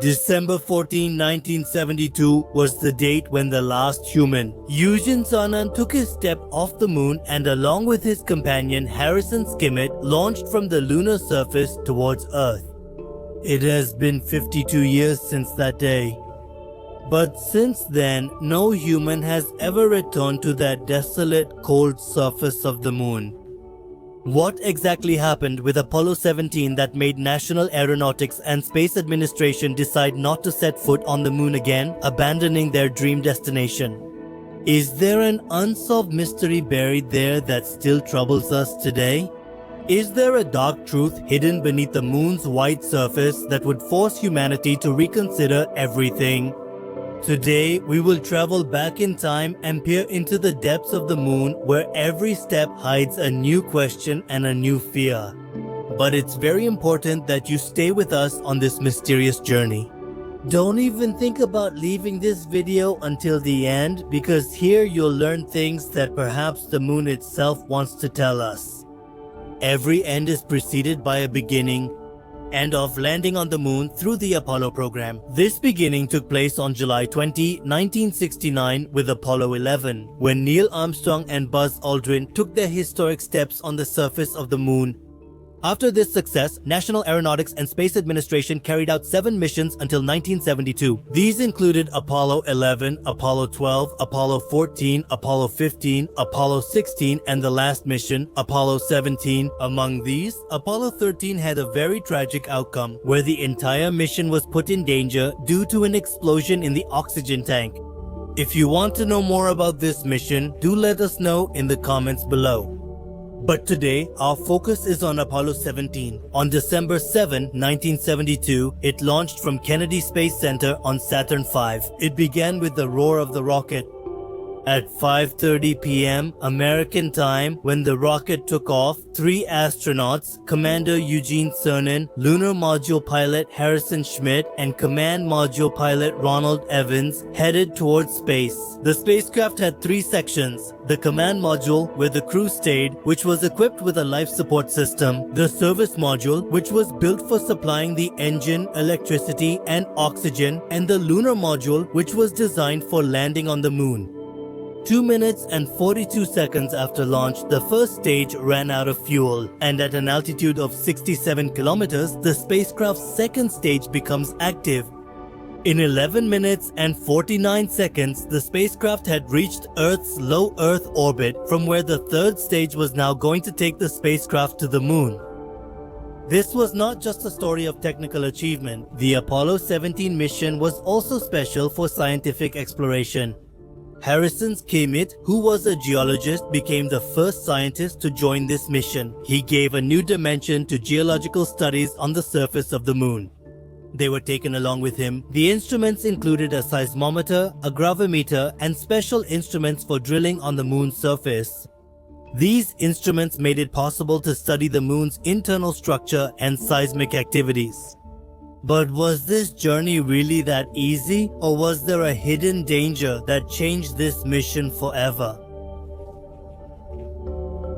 December 14, 1972 was the date when the last human, Eugene Cernan, took his step off the moon and along with his companion Harrison Skimmett launched from the lunar surface towards Earth. It has been 52 years since that day. But since then, no human has ever returned to that desolate, cold surface of the moon. What exactly happened with Apollo 17 that made National Aeronautics and Space Administration decide not to set foot on the moon again, abandoning their dream destination? Is there an unsolved mystery buried there that still troubles us today? Is there a dark truth hidden beneath the moon's white surface that would force humanity to reconsider everything? Today, we will travel back in time and peer into the depths of the moon where every step hides a new question and a new fear. But it's very important that you stay with us on this mysterious journey. Don't even think about leaving this video until the end because here you'll learn things that perhaps the moon itself wants to tell us. Every end is preceded by a beginning, and of landing on the moon through the Apollo program. This beginning took place on July 20, 1969 with Apollo 11, when Neil Armstrong and Buzz Aldrin took their historic steps on the surface of the moon. After this success, National Aeronautics and Space Administration carried out 7 missions until 1972. These included Apollo 11, Apollo 12, Apollo 14, Apollo 15, Apollo 16, and the last mission, Apollo 17. Among these, Apollo 13 had a very tragic outcome, where the entire mission was put in danger due to an explosion in the oxygen tank. If you want to know more about this mission, do let us know in the comments below. But today, our focus is on Apollo 17. On December 7, 1972, it launched from Kennedy Space Center on Saturn V. It began with the roar of the rocket. At 5:30 p.m. American time, when the rocket took off, 3 astronauts, Commander Eugene Cernan, Lunar Module Pilot Harrison Schmitt, and Command Module Pilot Ronald Evans, headed towards space. The spacecraft had 3 sections: the Command Module, where the crew stayed, which was equipped with a life support system; the Service Module, which was built for supplying the engine, electricity, and oxygen; and the Lunar Module, which was designed for landing on the moon. 2 minutes and 42 seconds after launch, the first stage ran out of fuel, and at an altitude of 67 kilometers, the spacecraft's second stage becomes active. In 11 minutes and 49 seconds, the spacecraft had reached Earth's low Earth orbit, from where the third stage was now going to take the spacecraft to the moon. This was not just a story of technical achievement. The Apollo 17 mission was also special for scientific exploration. Harrison Skimmett, who was a geologist, became the first scientist to join this mission. He gave a new dimension to geological studies on the surface of the moon. They were taken along with him. The instruments included a seismometer, a gravimeter, and special instruments for drilling on the moon's surface. These instruments made it possible to study the moon's internal structure and seismic activities. But was this journey really that easy, or was there a hidden danger that changed this mission forever?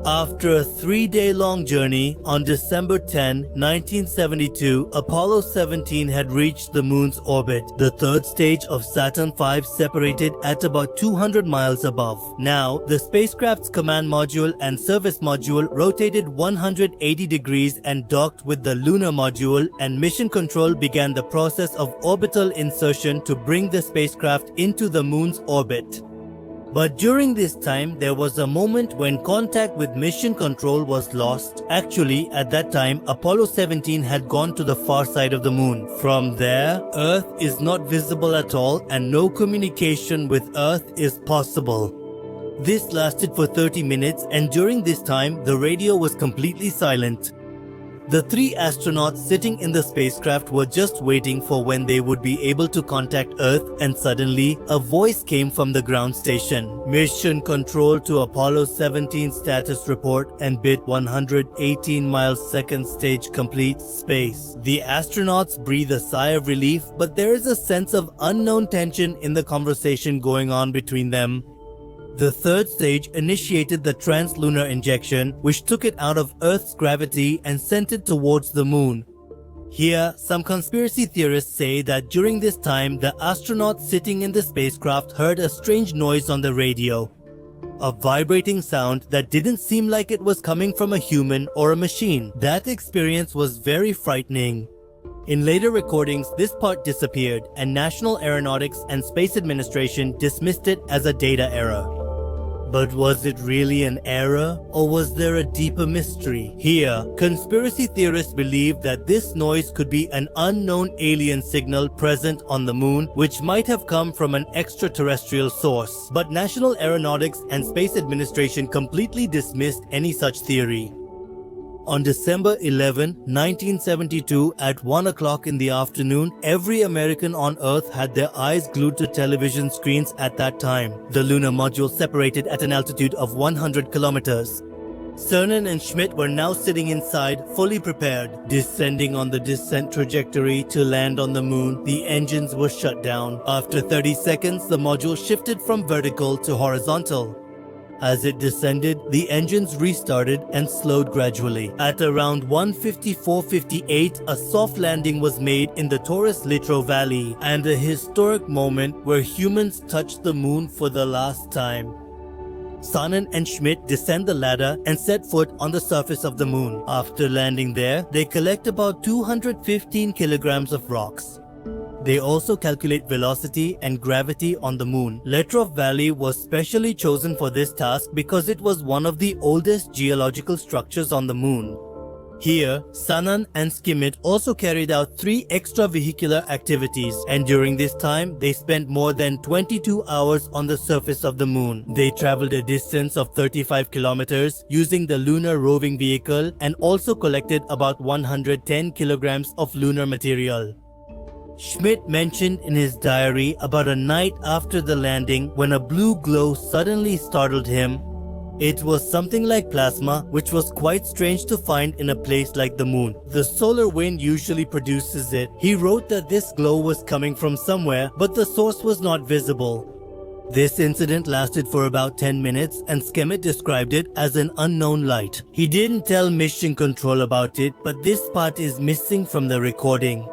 After a 3-day-long journey, on December 10, 1972, Apollo 17 had reached the moon's orbit. The third stage of Saturn V separated at about 200 miles above. Now, the spacecraft's command module and service module rotated 180 degrees and docked with the lunar module, and mission control began the process of orbital insertion to bring the spacecraft into the moon's orbit. But during this time, there was a moment when contact with mission control was lost. Actually, at that time, Apollo 17 had gone to the far side of the moon. From there, Earth is not visible at all and no communication with Earth is possible. This lasted for 30 minutes, and during this time, the radio was completely silent. The 3 astronauts sitting in the spacecraft were just waiting for when they would be able to contact Earth, and suddenly, a voice came from the ground station. Mission control to Apollo 17 status report and bit 118 miles second stage complete space. The astronauts breathe a sigh of relief, but there is a sense of unknown tension in the conversation going on between them. The third stage initiated the translunar injection, which took it out of Earth's gravity and sent it towards the moon. Here, some conspiracy theorists say that during this time, the astronauts sitting in the spacecraft heard a strange noise on the radio. A vibrating sound that didn't seem like it was coming from a human or a machine. That experience was very frightening. In later recordings, this part disappeared, and National Aeronautics and Space Administration dismissed it as a data error. But was it really an error, or was there a deeper mystery? Here, conspiracy theorists believe that this noise could be an unknown alien signal present on the moon, which might have come from an extraterrestrial source. But National Aeronautics and Space Administration completely dismissed any such theory. On December 11, 1972, at 1 o'clock in the afternoon, every American on Earth had their eyes glued to television screens at that time. The lunar module separated at an altitude of 100 kilometers. Cernan and Schmidt were now sitting inside, fully prepared. Descending on the descent trajectory to land on the moon, the engines were shut down. After 30 seconds, the module shifted from vertical to horizontal. As it descended, the engines restarted and slowed gradually. At around 1:54:58, a soft landing was made in the Taurus Littrow Valley, and a historic moment where humans touched the moon for the last time. Cernan and Schmidt descend the ladder and set foot on the surface of the moon. After landing there, they collect about 215 kilograms of rocks. They also calculate velocity and gravity on the moon. Littrow Valley was specially chosen for this task because it was one of the oldest geological structures on the moon. Here, Cernan and Schmidt also carried out 3 extravehicular activities, and during this time, they spent more than 22 hours on the surface of the moon. They traveled a distance of 35 kilometers using the lunar roving vehicle and also collected about 110 kilograms of lunar material. Schmidt mentioned in his diary about a night after the landing when a blue glow suddenly startled him. It was something like plasma, which was quite strange to find in a place like the moon. The solar wind usually produces it. He wrote that this glow was coming from somewhere, but the source was not visible. This incident lasted for about 10 minutes, and Schmidt described it as an unknown light. He didn't tell Mission Control about it, but this part is missing from the recording.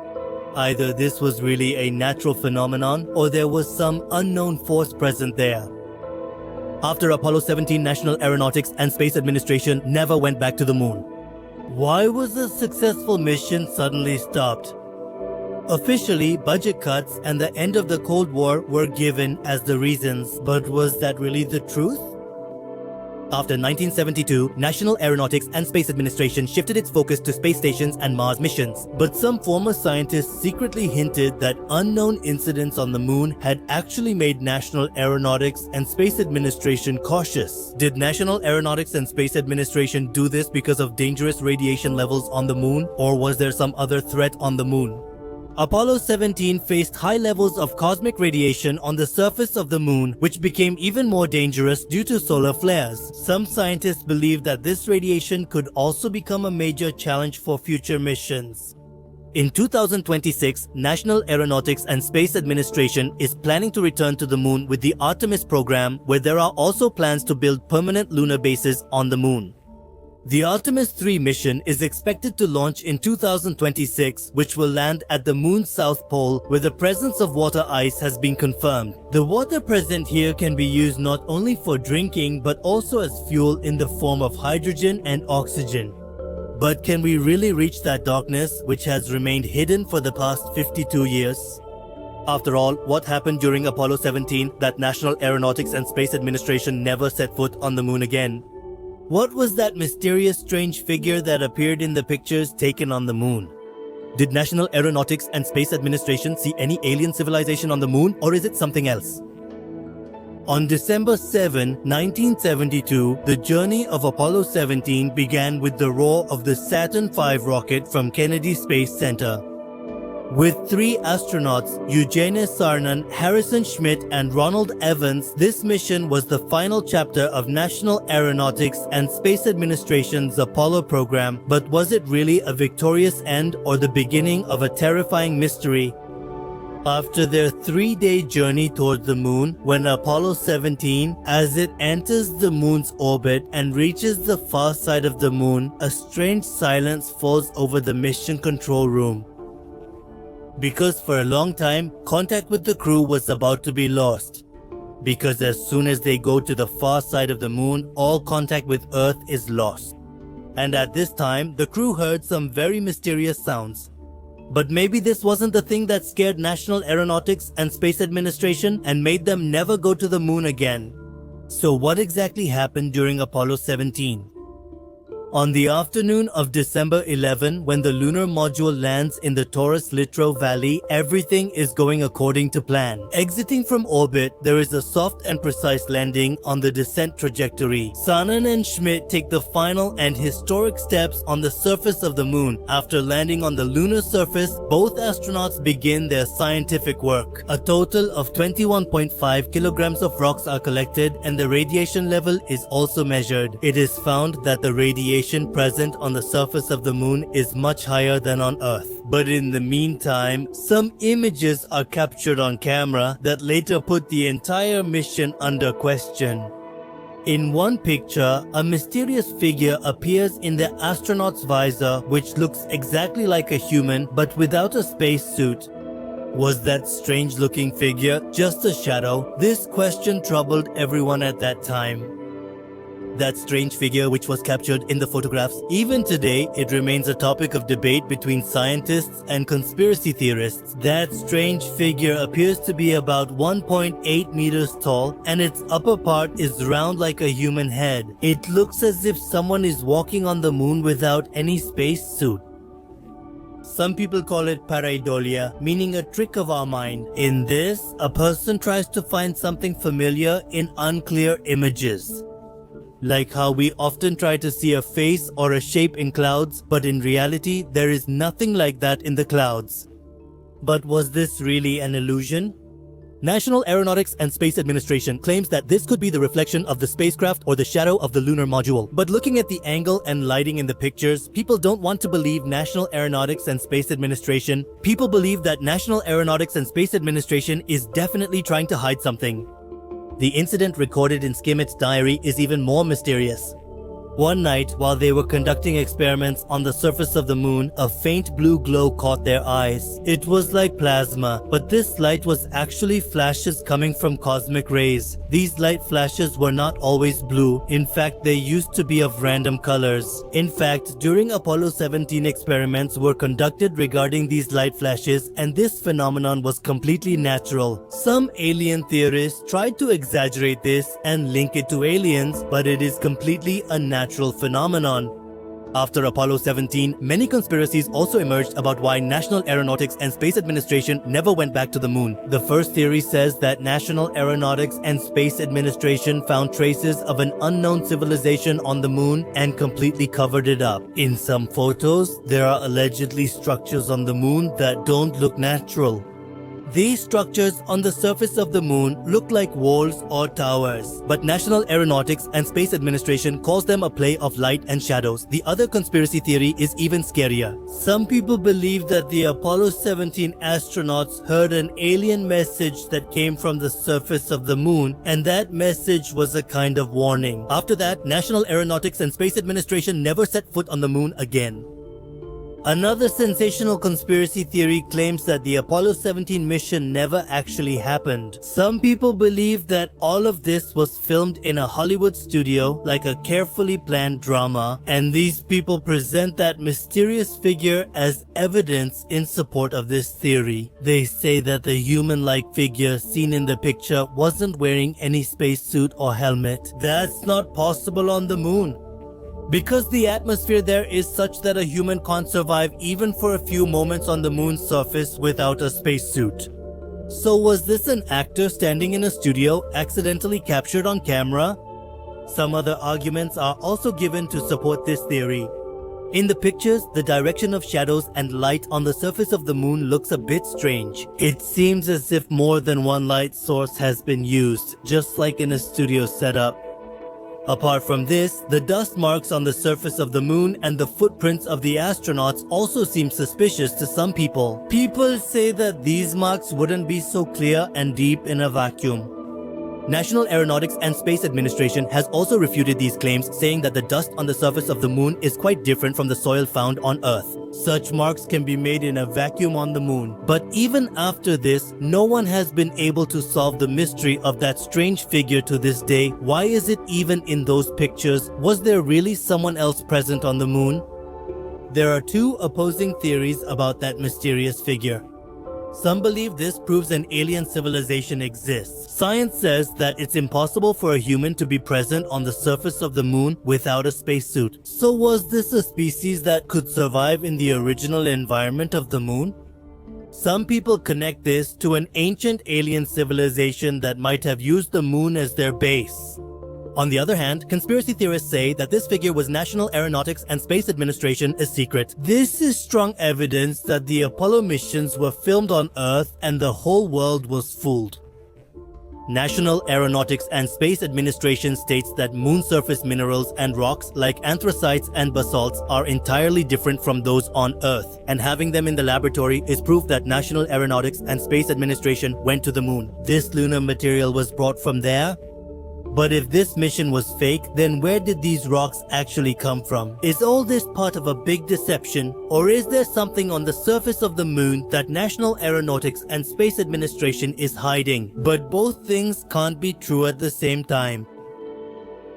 Either this was really a natural phenomenon or there was some unknown force present there. After Apollo 17, National Aeronautics and Space Administration never went back to the moon. Why was a successful mission suddenly stopped? Officially, budget cuts and the end of the Cold War were given as the reasons, but was that really the truth? After 1972, National Aeronautics and Space Administration shifted its focus to space stations and Mars missions. But some former scientists secretly hinted that unknown incidents on the moon had actually made National Aeronautics and Space Administration cautious. Did National Aeronautics and Space Administration do this because of dangerous radiation levels on the moon, or was there some other threat on the moon? Apollo 17 faced high levels of cosmic radiation on the surface of the moon, which became even more dangerous due to solar flares. Some scientists believe that this radiation could also become a major challenge for future missions. In 2026, National Aeronautics and Space Administration is planning to return to the moon with the Artemis program, where there are also plans to build permanent lunar bases on the moon. The Artemis 3 mission is expected to launch in 2026, which will land at the moon's south pole, where the presence of water ice has been confirmed. The water present here can be used not only for drinking but also as fuel in the form of hydrogen and oxygen. But can we really reach that darkness, which has remained hidden for the past 52 years? After all, what happened during Apollo 17 that National Aeronautics and Space Administration never set foot on the moon again? What was that mysterious strange figure that appeared in the pictures taken on the moon? Did National Aeronautics and Space Administration see any alien civilization on the moon, or is it something else? On December 7, 1972, the journey of Apollo 17 began with the roar of the Saturn V rocket from Kennedy Space Center. With 3 astronauts, Eugene Cernan, Harrison Schmitt, and Ronald Evans, this mission was the final chapter of National Aeronautics and Space Administration's Apollo program. But was it really a victorious end or the beginning of a terrifying mystery? After their 3-day journey toward the moon, when Apollo 17, as it enters the moon's orbit and reaches the far side of the moon, a strange silence falls over the mission control room. Because for a long time, contact with the crew was about to be lost. Because as soon as they go to the far side of the moon, all contact with Earth is lost. And at this time, the crew heard some very mysterious sounds. But maybe this wasn't the thing that scared National Aeronautics and Space Administration and made them never go to the moon again. So what exactly happened during Apollo 17? On the afternoon of December 11, when the lunar module lands in the Taurus Littrow Valley, everything is going according to plan. Exiting from orbit, there is a soft and precise landing on the descent trajectory. Sanan and Schmidt take the final and historic steps on the surface of the moon. After landing on the lunar surface, both astronauts begin their scientific work. A total of 21.5 kilograms of rocks are collected and the radiation level is also measured. It is found that the radiation present on the surface of the moon is much higher than on Earth. But in the meantime, some images are captured on camera that later put the entire mission under question. In one picture, a mysterious figure appears in the astronaut's visor which looks exactly like a human but without a spacesuit. Was that strange-looking figure just a shadow? This question troubled everyone at that time. That strange figure which was captured in the photographs, even today, it remains a topic of debate between scientists and conspiracy theorists. That strange figure appears to be about 1.8 meters tall and its upper part is round like a human head. It looks as if someone is walking on the moon without any spacesuit. Some people call it pareidolia, meaning a trick of our mind. In this, a person tries to find something familiar in unclear images. Like how we often try to see a face or a shape in clouds, but in reality, there is nothing like that in the clouds. But was this really an illusion? National Aeronautics and Space Administration claims that this could be the reflection of the spacecraft or the shadow of the lunar module. But looking at the angle and lighting in the pictures, people don't want to believe National Aeronautics and Space Administration. People believe that National Aeronautics and Space Administration is definitely trying to hide something. The incident recorded in Skimmett's diary is even more mysterious. One night, while they were conducting experiments on the surface of the moon, a faint blue glow caught their eyes. It was like plasma, but this light was actually flashes coming from cosmic rays. These light flashes were not always blue. In fact, they used to be of random colors. In fact, during Apollo 17 experiments were conducted regarding these light flashes, and this phenomenon was completely natural. Some alien theorists tried to exaggerate this and link it to aliens, but it is completely unnatural phenomenon. After Apollo 17, many conspiracies also emerged about why National Aeronautics and Space Administration never went back to the moon. The first theory says that National Aeronautics and Space Administration found traces of an unknown civilization on the moon and completely covered it up. In some photos, there are allegedly structures on the moon that don't look natural. These structures on the surface of the moon look like walls or towers, but National Aeronautics and Space Administration calls them a play of light and shadows. The other conspiracy theory is even scarier. Some people believe that the Apollo 17 astronauts heard an alien message that came from the surface of the moon, and that message was a kind of warning. After that, National Aeronautics and Space Administration never set foot on the moon again. Another sensational conspiracy theory claims that the Apollo 17 mission never actually happened. Some people believe that all of this was filmed in a Hollywood studio like a carefully planned drama, and these people present that mysterious figure as evidence in support of this theory. They say that the human-like figure seen in the picture wasn't wearing any spacesuit or helmet. That's not possible on the moon, because the atmosphere there is such that a human can't survive even for a few moments on the moon's surface without a spacesuit. So was this an actor standing in a studio accidentally captured on camera? Some other arguments are also given to support this theory. In the pictures, the direction of shadows and light on the surface of the moon looks a bit strange. It seems as if more than one light source has been used, just like in a studio setup. Apart from this, the dust marks on the surface of the moon and the footprints of the astronauts also seem suspicious to some people. People say that these marks wouldn't be so clear and deep in a vacuum. National Aeronautics and Space Administration has also refuted these claims, saying that the dust on the surface of the moon is quite different from the soil found on Earth. Such marks can be made in a vacuum on the moon. But even after this, no one has been able to solve the mystery of that strange figure to this day. Why is it even in those pictures? Was there really someone else present on the moon? There are two opposing theories about that mysterious figure. Some believe this proves an alien civilization exists. Science says that it's impossible for a human to be present on the surface of the moon without a spacesuit. So was this a species that could survive in the original environment of the moon? Some people connect this to an ancient alien civilization that might have used the moon as their base. On the other hand, conspiracy theorists say that this figure was National Aeronautics and Space Administration's secret. This is strong evidence that the Apollo missions were filmed on Earth and the whole world was fooled. National Aeronautics and Space Administration states that moon surface minerals and rocks like anthracites and basalts are entirely different from those on Earth, and having them in the laboratory is proof that National Aeronautics and Space Administration went to the moon. This lunar material was brought from there. But if this mission was fake, then where did these rocks actually come from? Is all this part of a big deception, or is there something on the surface of the moon that National Aeronautics and Space Administration is hiding? But both things can't be true at the same time.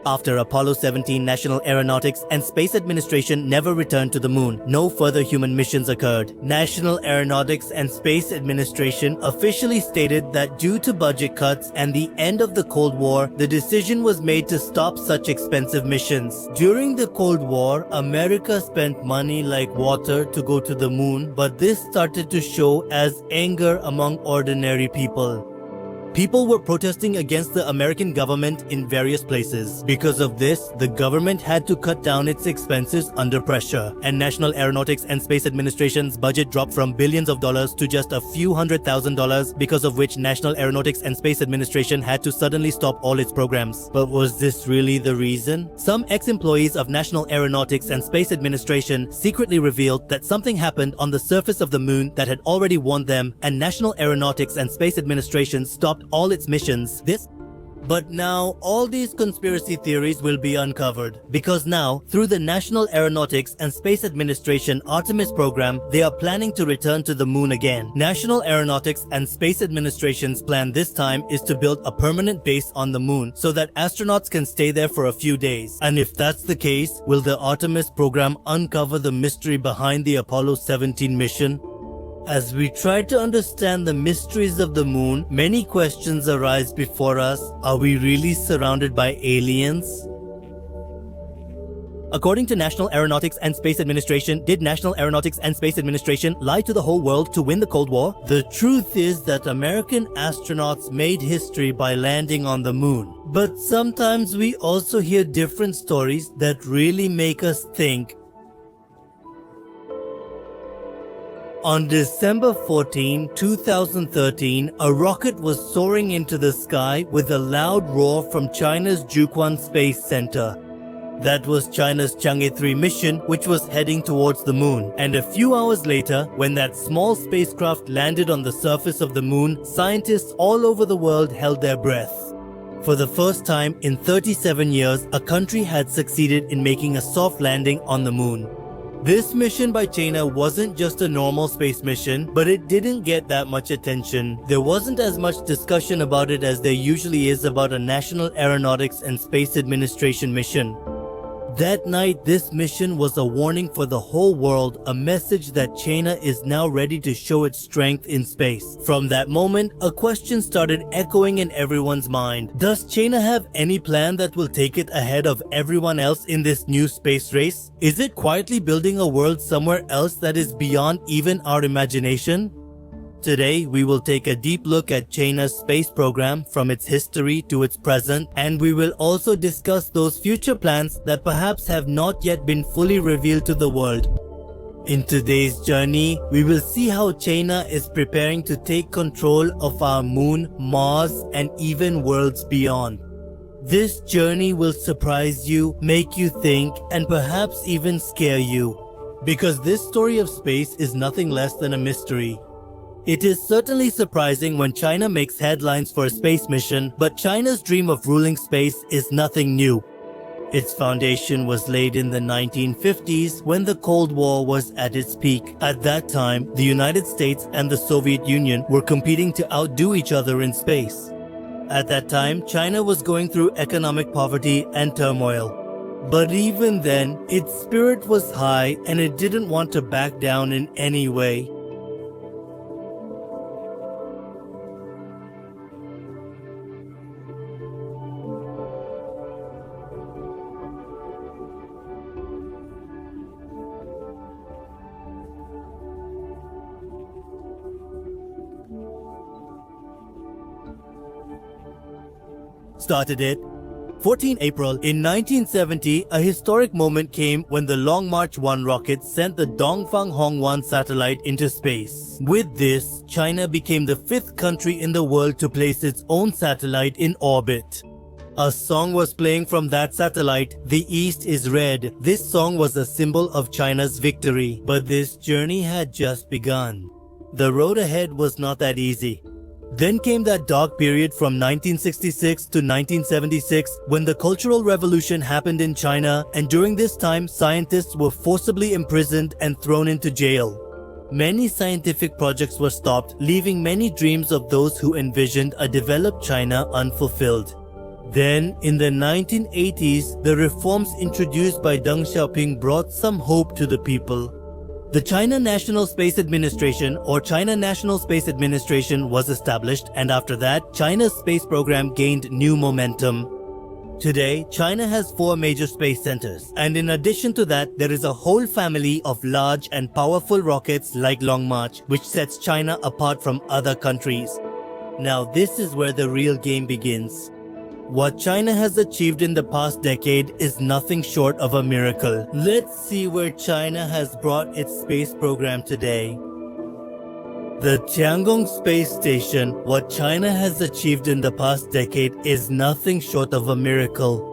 After Apollo 17, National Aeronautics and Space Administration never returned to the moon. No further human missions occurred. National Aeronautics and Space Administration officially stated that due to budget cuts and the end of the Cold War, the decision was made to stop such expensive missions. During the Cold War, America spent money like water to go to the moon, but this started to show as anger among ordinary people. People were protesting against the American government in various places. Because of this, the government had to cut down its expenses under pressure, and National Aeronautics and Space Administration's budget dropped from billions of dollars to just a few $100,000, because of which National Aeronautics and Space Administration had to suddenly stop all its programs. But was this really the reason? Some ex-employees of National Aeronautics and Space Administration secretly revealed that something happened on the surface of the moon that had already warned them, and National Aeronautics and Space Administration stopped all its missions. But now all these conspiracy theories will be uncovered, because now through the National Aeronautics and Space Administration Artemis program, they are planning to return to the moon again. National Aeronautics and Space Administration's plan this time is to build a permanent base on the moon so that astronauts can stay there for a few days. And if that's the case, will the Artemis program uncover the mystery behind the Apollo 17 mission? As we try to understand the mysteries of the moon, many questions arise before us. Are we really surrounded by aliens? According to National Aeronautics and Space Administration, did National Aeronautics and Space Administration lie to the whole world to win the Cold War? The truth is that American astronauts made history by landing on the moon. But sometimes we also hear different stories that really make us think. On December 14, 2013, a rocket was soaring into the sky with a loud roar from China's Jiuquan Space Center. That was China's Chang'e 3 mission, which was heading towards the moon. And a few hours later, when that small spacecraft landed on the surface of the moon, scientists all over the world held their breath. For the first time in 37 years, a country had succeeded in making a soft landing on the moon. This mission by China wasn't just a normal space mission, but it didn't get that much attention. There wasn't as much discussion about it as there usually is about a National Aeronautics and Space Administration mission. That night, this mission was a warning for the whole world, a message that China is now ready to show its strength in space. From that moment, a question started echoing in everyone's mind. Does China have any plan that will take it ahead of everyone else in this new space race? Is it quietly building a world somewhere else that is beyond even our imagination? Today, we will take a deep look at China's space program from its history to its present, and we will also discuss those future plans that perhaps have not yet been fully revealed to the world. In today's journey, we will see how China is preparing to take control of our moon, Mars, and even worlds beyond. This journey will surprise you, make you think, and perhaps even scare you. Because this story of space is nothing less than a mystery. It is certainly surprising when China makes headlines for a space mission, but China's dream of ruling space is nothing new. Its foundation was laid in the 1950s when the Cold War was at its peak. At that time, the United States and the Soviet Union were competing to outdo each other in space. At that time, China was going through economic poverty and turmoil. But even then, its spirit was high and it didn't want to back down in any way. Started it. 14 April in 1970, a historic moment came when the Long March 1 rocket sent the Dongfang Hong-1 satellite into space. With this, China became the 5th country in the world to place its own satellite in orbit. A song was playing from that satellite, "The East is Red." This song was a symbol of China's victory. But this journey had just begun. The road ahead was not that easy. Then came that dark period from 1966 to 1976 when the Cultural Revolution happened in China, and during this time scientists were forcibly imprisoned and thrown into jail. Many scientific projects were stopped, leaving many dreams of those who envisioned a developed China unfulfilled. Then, in the 1980s, the reforms introduced by Deng Xiaoping brought some hope to the people. The China National Space Administration, or China National Space Administration, was established, and after that, China's space program gained new momentum. Today, China has 4 major space centers, and in addition to that, there is a whole family of large and powerful rockets like Long March, which sets China apart from other countries. Now, this is where the real game begins. What China has achieved in the past decade is nothing short of a miracle. Let's see where China has brought its space program today. The Tiangong Space Station, what China has achieved in the past decade is nothing short of a miracle.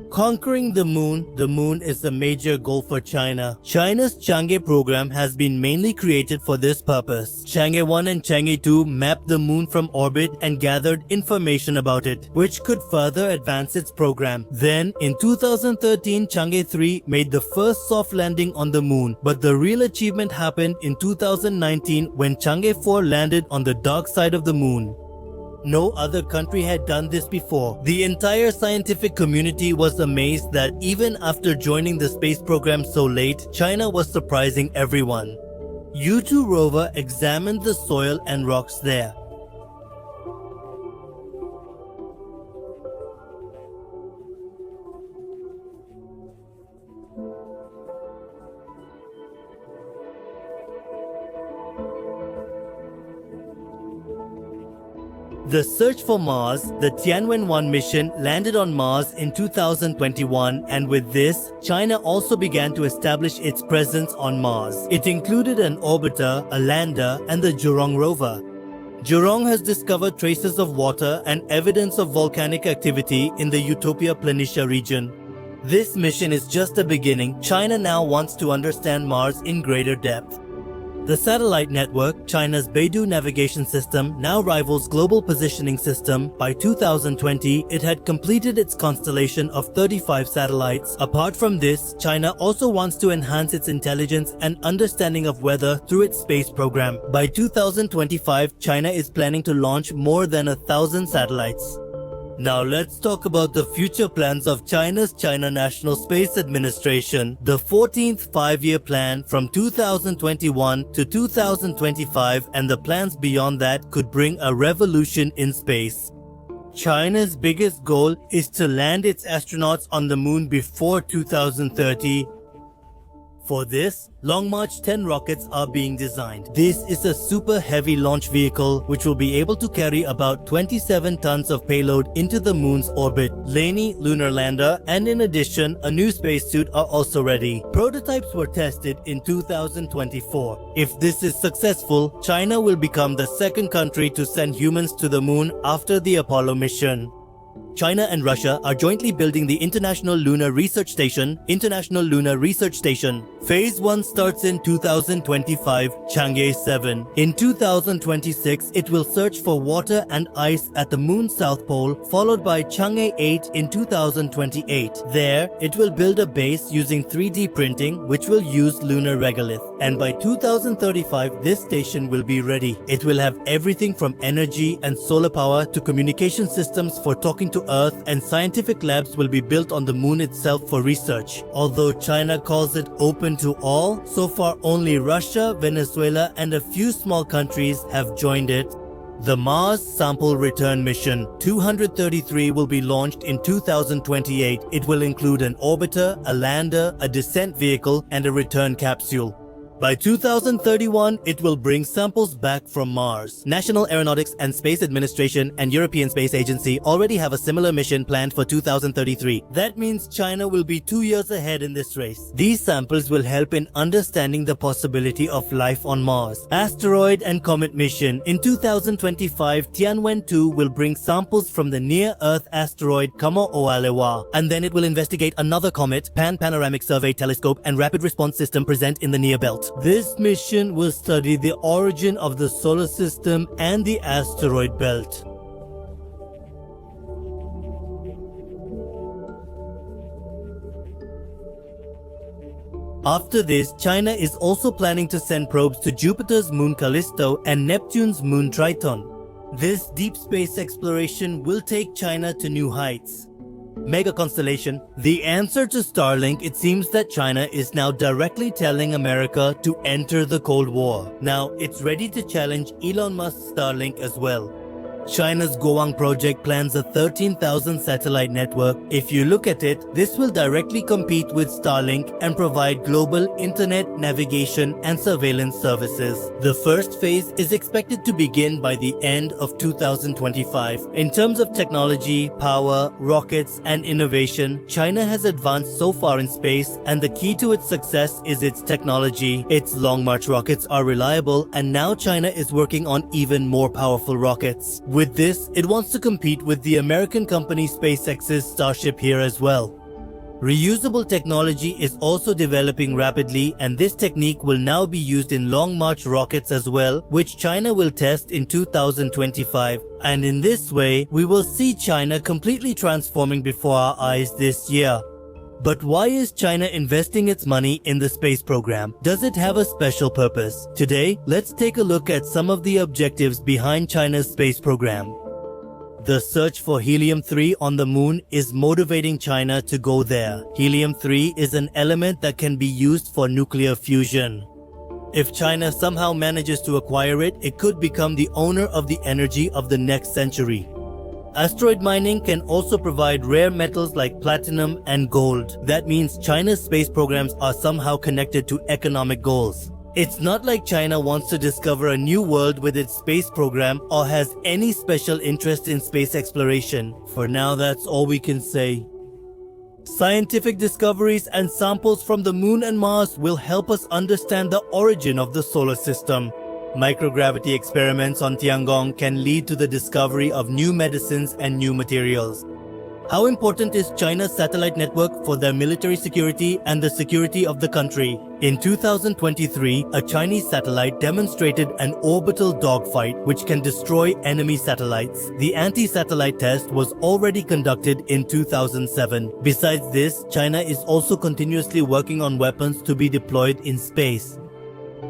Conquering the moon is a major goal for China. China's Chang'e program has been mainly created for this purpose. Chang'e 1 and Chang'e 2 mapped the moon from orbit and gathered information about it, which could further advance its program. Then, in 2013, Chang'e 3 made the first soft landing on the moon, but the real achievement happened in 2019 when Chang'e 4 landed on the dark side of the moon. No other country had done this before. The entire scientific community was amazed that even after joining the space program so late, China was surprising everyone. U2 rover examined the soil and rocks there. The search for Mars, the Tianwen-1 mission, landed on Mars in 2021, and with this, China also began to establish its presence on Mars. It included an orbiter, a lander, and the Zhurong rover. Zhurong has discovered traces of water and evidence of volcanic activity in the Utopia Planitia region. This mission is just a beginning. China now wants to understand Mars in greater depth. The satellite network, China's Beidou navigation system, now rivals Global Positioning System. By 2020, it had completed its constellation of 35 satellites. Apart from this, China also wants to enhance its intelligence and understanding of weather through its space program. By 2025, China is planning to launch more than 1,000 satellites. Now let's talk about the future plans of China's China National Space Administration. The 14th five-year plan from 2021 to 2025 and the plans beyond that could bring a revolution in space. China's biggest goal is to land its astronauts on the moon before 2030. For this, Long March 10 rockets are being designed. This is a super heavy launch vehicle which will be able to carry about 27 tons of payload into the moon's orbit. Laney lunar lander and in addition a new spacesuit are also ready. Prototypes were tested in 2024. If this is successful, China will become the second country to send humans to the moon after the Apollo mission. China and Russia are jointly building the International Lunar Research Station, Phase 1 starts in 2025, Chang'e 7. In 2026, it will search for water and ice at the moon's south pole, followed by Chang'e 8 in 2028. There, it will build a base using 3D printing, which will use lunar regolith. And by 2035, this station will be ready. It will have everything from energy and solar power to communication systems for talking to Earth, and scientific labs will be built on the moon itself for research. Although China calls it open to all, so far only Russia, Venezuela and a few small countries have joined it. The Mars Sample Return Mission 233 will be launched in 2028. It will include an orbiter, a lander, a descent vehicle and a return capsule. By 2031, it will bring samples back from Mars. National Aeronautics and Space Administration and European Space Agency already have a similar mission planned for 2033. That means China will be 2 years ahead in this race. These samples will help in understanding the possibility of life on Mars. Asteroid and Comet Mission. In 2025, Tianwen-2 will bring samples from the near-Earth asteroid Kamo-Oalewa, and then it will investigate another comet, Pan-Panoramic Survey Telescope and Rapid Response System present in the near belt. This mission will study the origin of the solar system and the asteroid belt. After this, China is also planning to send probes to Jupiter's moon Callisto and Neptune's moon Triton. This deep space exploration will take China to new heights. Mega constellation. The answer to Starlink, it seems that China is now directly telling America to enter the Cold War. Now, it's ready to challenge Elon Musk's Starlink as well. China's Goang project plans a 13,000 satellite network. If you look at it, this will directly compete with Starlink and provide global internet, navigation and surveillance services. The first phase is expected to begin by the end of 2025. In terms of technology, power, rockets and innovation, China has advanced so far in space, and the key to its success is its technology. Its Long March rockets are reliable, and now China is working on even more powerful rockets. With this, it wants to compete with the American company SpaceX's Starship here as well. Reusable technology is also developing rapidly, and this technique will now be used in Long March rockets as well, which China will test in 2025. And in this way, we will see China completely transforming before our eyes this year. But why is China investing its money in the space program? Does it have a special purpose? Today, let's take a look at some of the objectives behind China's space program. The search for helium-3 on the moon is motivating China to go there. Helium-3 is an element that can be used for nuclear fusion. If China somehow manages to acquire it, it could become the owner of the energy of the next century. Asteroid mining can also provide rare metals like platinum and gold. That means China's space programs are somehow connected to economic goals. It's not like China wants to discover a new world with its space program or has any special interest in space exploration. For now, that's all we can say. Scientific discoveries and samples from the moon and Mars will help us understand the origin of the solar system. Microgravity experiments on Tiangong can lead to the discovery of new medicines and new materials. How important is China's satellite network for their military security and the security of the country? In 2023, a Chinese satellite demonstrated an orbital dogfight which can destroy enemy satellites. The anti-satellite test was already conducted in 2007. Besides this, China is also continuously working on weapons to be deployed in space.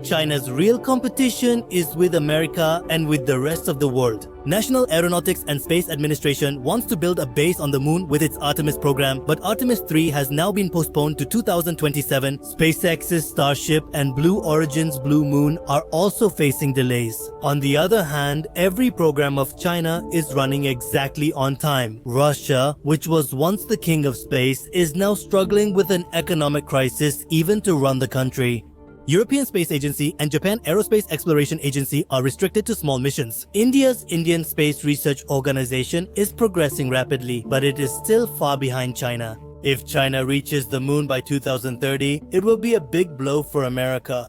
China's real competition is with America and with the rest of the world. National Aeronautics and Space Administration wants to build a base on the moon with its Artemis program, but Artemis 3 has now been postponed to 2027. SpaceX's Starship and Blue Origin's Blue Moon are also facing delays. On the other hand, every program of China is running exactly on time. Russia, which was once the king of space, is now struggling with an economic crisis even to run the country. European Space Agency and Japan Aerospace Exploration Agency are restricted to small missions. India's Indian Space Research Organization is progressing rapidly, but it is still far behind China. If China reaches the moon by 2030, it will be a big blow for America.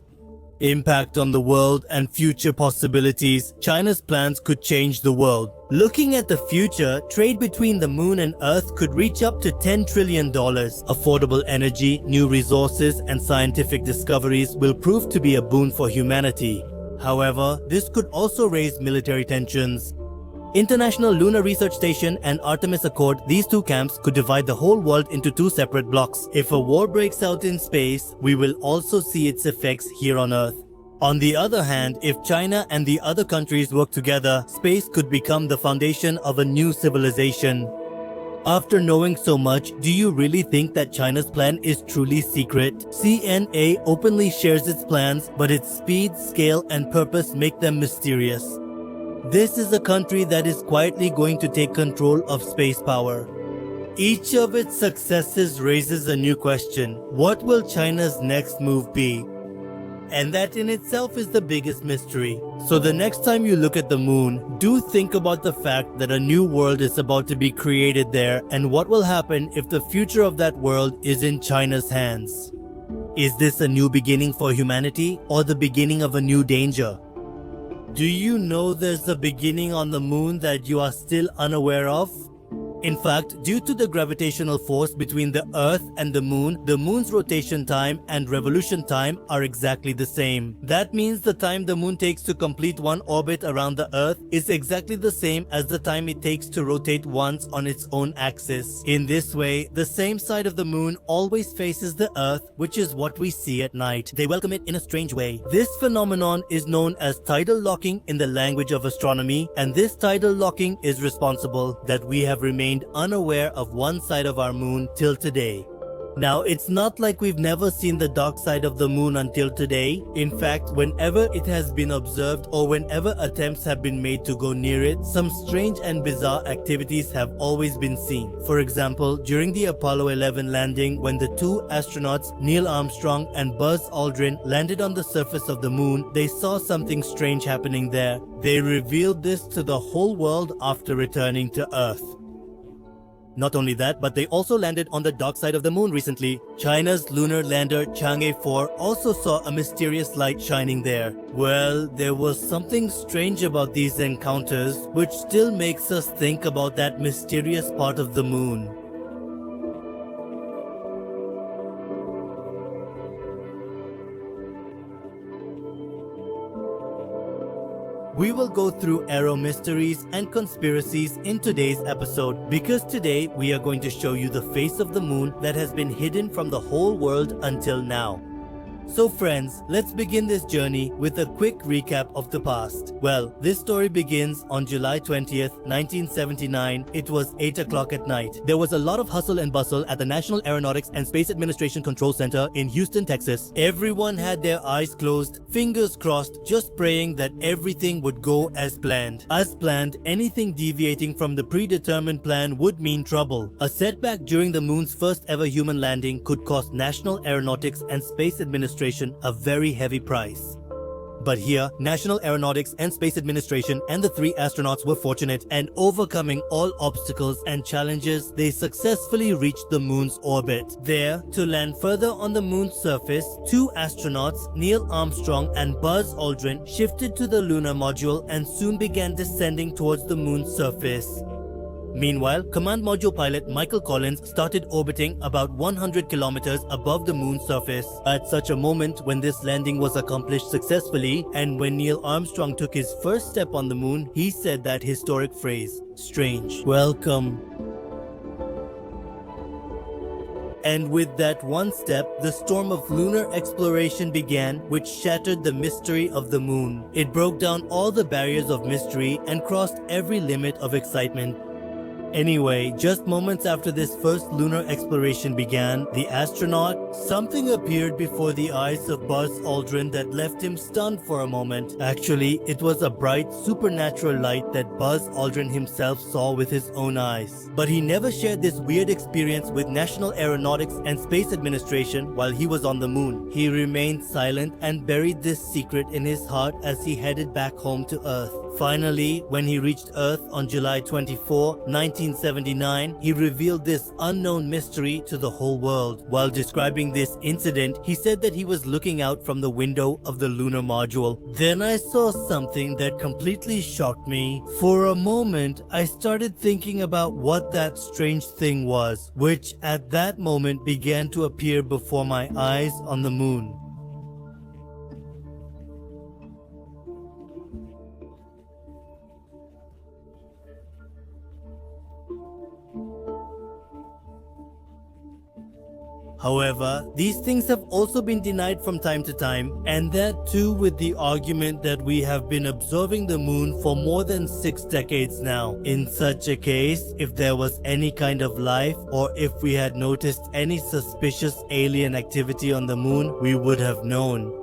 Impact on the world and future possibilities. China's plans could change the world. Looking at the future, trade between the moon and Earth could reach up to $10 trillion. Affordable energy, new resources, and scientific discoveries will prove to be a boon for humanity. However, this could also raise military tensions. International Lunar Research Station and Artemis Accord, these two camps could divide the whole world into two separate blocks. If a war breaks out in space, we will also see its effects here on Earth. On the other hand, if China and the other countries work together, space could become the foundation of a new civilization. After knowing so much, do you really think that China's plan is truly secret? CNA openly shares its plans, but its speed, scale, and purpose make them mysterious. This is a country that is quietly going to take control of space power. Each of its successes raises a new question. What will China's next move be? And that in itself is the biggest mystery. So the next time you look at the moon, do think about the fact that a new world is about to be created there, and what will happen if the future of that world is in China's hands. Is this a new beginning for humanity or the beginning of a new danger? Do you know there's a beginning on the moon that you are still unaware of? In fact, due to the gravitational force between the Earth and the moon's rotation time and revolution time are exactly the same. That means the time the moon takes to complete one orbit around the Earth is exactly the same as the time it takes to rotate once on its own axis. In this way, the same side of the moon always faces the Earth, which is what we see at night. They welcome it in a strange way. This phenomenon is known as tidal locking in the language of astronomy, and this tidal locking is responsible that we have remained unaware of one side of our moon till today. Now, it's not like we've never seen the dark side of the moon until today. In fact, whenever it has been observed or whenever attempts have been made to go near it, some strange and bizarre activities have always been seen. For example, during the Apollo 11 landing, when the two astronauts, Neil Armstrong and Buzz Aldrin, landed on the surface of the moon, they saw something strange happening there. They revealed this to the whole world after returning to Earth. Not only that, but they also landed on the dark side of the moon recently. China's lunar lander Chang'e 4 also saw a mysterious light shining there. Well, there was something strange about these encounters, which still makes us think about that mysterious part of the moon. We will go through aero mysteries and conspiracies in today's episode, because today we are going to show you the face of the moon that has been hidden from the whole world until now. So friends, let's begin this journey with a quick recap of the past. Well, this story begins on July 20th, 1979. It was 8 o'clock at night. There was a lot of hustle and bustle at the National Aeronautics and Space Administration Control Center in Houston, Texas. Everyone had their eyes closed, fingers crossed, just praying that everything would go as planned. As planned, anything deviating from the predetermined plan would mean trouble. A setback during the moon's first ever human landing could cost National Aeronautics and Space Administration a very heavy price. But here, National Aeronautics and Space Administration and the three astronauts were fortunate, and overcoming all obstacles and challenges, they successfully reached the moon's orbit. There, to land further on the moon's surface, two astronauts, Neil Armstrong and Buzz Aldrin, shifted to the lunar module and soon began descending towards the moon's surface. Meanwhile, Command Module pilot Michael Collins started orbiting about 100 kilometers above the moon's surface. At such a moment, when this landing was accomplished successfully, and when Neil Armstrong took his first step on the moon, he said that historic phrase, "Strange, welcome." And with that one step, the storm of lunar exploration began, which shattered the mystery of the moon. It broke down all the barriers of mystery and crossed every limit of excitement. Anyway, just moments after this first lunar exploration began, the astronaut, something appeared before the eyes of Buzz Aldrin that left him stunned for a moment. Actually, it was a bright, supernatural light that Buzz Aldrin himself saw with his own eyes. But he never shared this weird experience with National Aeronautics and Space Administration while he was on the moon. He remained silent and buried this secret in his heart as he headed back home to Earth. Finally, when he reached Earth on July 24, 1979, he revealed this unknown mystery to the whole world. While describing this incident, he said that he was looking out from the window of the lunar module. Then I saw something that completely shocked me. For a moment, I started thinking about what that strange thing was, which at that moment began to appear before my eyes on the moon. However, these things have also been denied from time to time, and that too with the argument that we have been observing the moon for more than 6 decades now. In such a case, if there was any kind of life, or if we had noticed any suspicious alien activity on the moon, we would have known.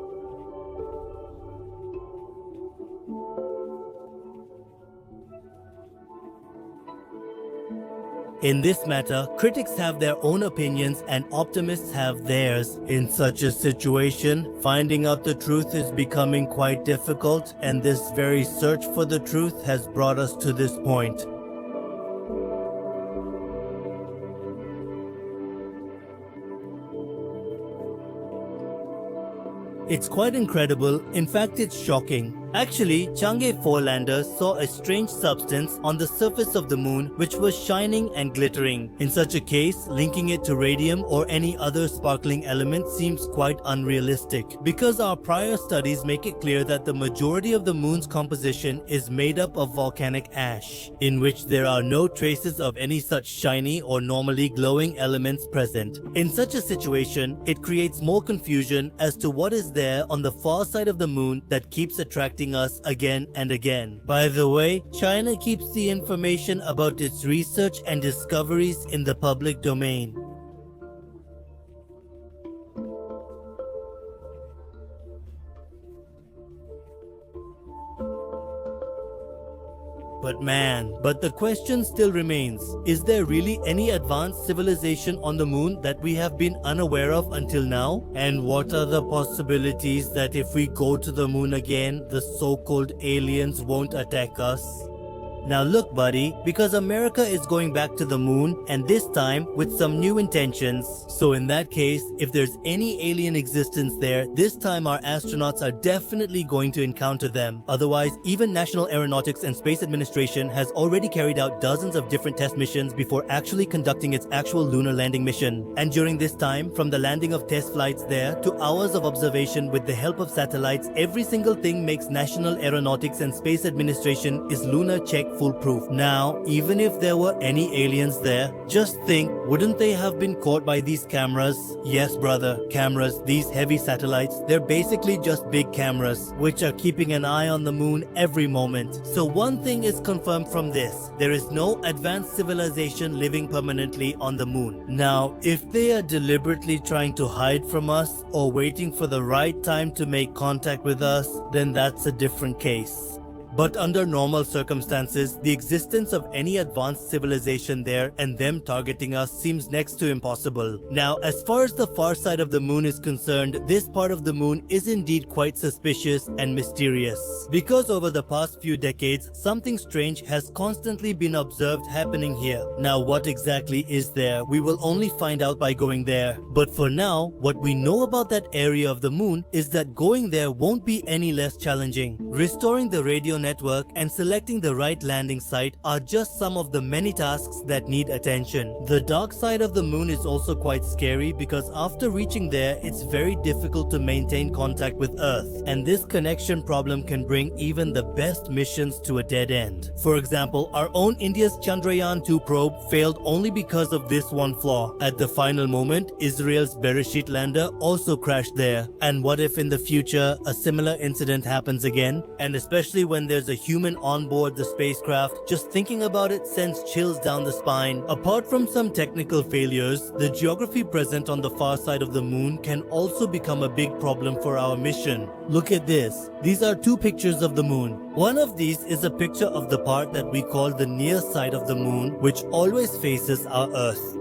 In this matter, critics have their own opinions and optimists have theirs. In such a situation, finding out the truth is becoming quite difficult, and this very search for the truth has brought us to this point. It's quite incredible, in fact it's shocking. Actually, Chang'e 4 landers saw a strange substance on the surface of the moon which was shining and glittering. In such a case, linking it to radium or any other sparkling element seems quite unrealistic, because our prior studies make it clear that the majority of the moon's composition is made up of volcanic ash, in which there are no traces of any such shiny or normally glowing elements present. In such a situation, it creates more confusion as to what is there on the far side of the moon that keeps attracting us again and again. By the way, China keeps the information about its research and discoveries in the public domain. But the question still remains, is there really any advanced civilization on the moon that we have been unaware of until now? And what are the possibilities that if we go to the moon again, the so-called aliens won't attack us? Now look buddy, because America is going back to the moon, and this time with some new intentions. So in that case, if there's any alien existence there, this time our astronauts are definitely going to encounter them. Otherwise, even National Aeronautics and Space Administration has already carried out dozens of different test missions before actually conducting its actual lunar landing mission. And during this time, from the landing of test flights there to hours of observation with the help of satellites, every single thing makes National Aeronautics and Space Administration is lunar check foolproof. Now, even if there were any aliens there, just think, wouldn't they have been caught by these cameras? Yes brother, cameras, these heavy satellites, they're basically just big cameras, which are keeping an eye on the moon every moment. So one thing is confirmed from this, there is no advanced civilization living permanently on the moon. Now, if they are deliberately trying to hide from us or waiting for the right time to make contact with us, then that's a different case. But under normal circumstances, the existence of any advanced civilization there and them targeting us seems next to impossible. Now, as far as the far side of the moon is concerned, this part of the moon is indeed quite suspicious and mysterious. Because over the past few decades, something strange has constantly been observed happening here. Now, what exactly is there? We will only find out by going there. But for now, what we know about that area of the moon is that going there won't be any less challenging. Restoring the radio network and selecting the right landing site are just some of the many tasks that need attention. The dark side of the moon is also quite scary because after reaching there, it's very difficult to maintain contact with Earth, and this connection problem can bring even the best missions to a dead end. For example, our own India's Chandrayaan-2 probe failed only because of this one flaw. At the final moment, Israel's Bereshit lander also crashed there. And what if in the future a similar incident happens again? And especially when there's a human on board the spacecraft, just thinking about it sends chills down the spine. Apart from some technical failures, the geography present on the far side of the moon can also become a big problem for our mission. Look at this. These are two pictures of the moon. One of these is a picture of the part that we call the near side of the moon, which always faces our Earth.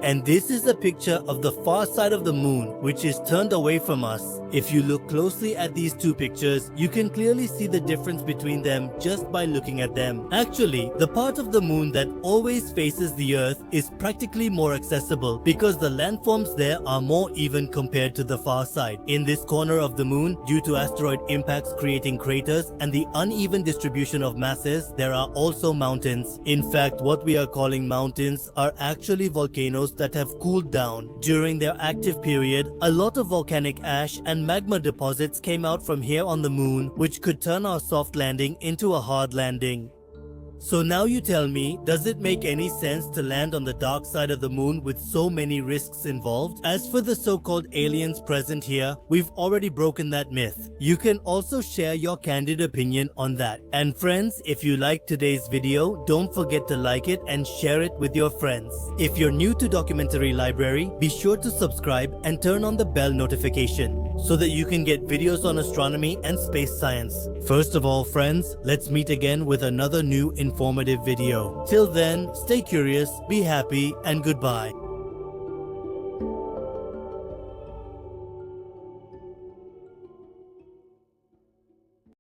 And this is a picture of the far side of the moon, which is turned away from us. If you look closely at these two pictures, you can clearly see the difference between them just by looking at them. Actually, the part of the moon that always faces the Earth is practically more accessible because the landforms there are more even compared to the far side. In this corner of the moon, due to asteroid impacts creating craters and the uneven distribution of masses, there are also mountains. In fact, what we are calling mountains are actually volcanoes that have cooled down. During their active period, a lot of volcanic ash and magma deposits came out from here on the moon, which could turn our soft landing into a hard landing. So now you tell me, does it make any sense to land on the dark side of the moon with so many risks involved? As for the so-called aliens present here, we've already broken that myth. You can also share your candid opinion on that. And friends, if you liked today's video, don't forget to like it and share it with your friends. If you're new to Documentary Library, be sure to subscribe and turn on the bell notification so that you can get videos on astronomy and space science. First of all, friends, let's meet again with another new informative video. Till then, stay curious, be happy, and goodbye.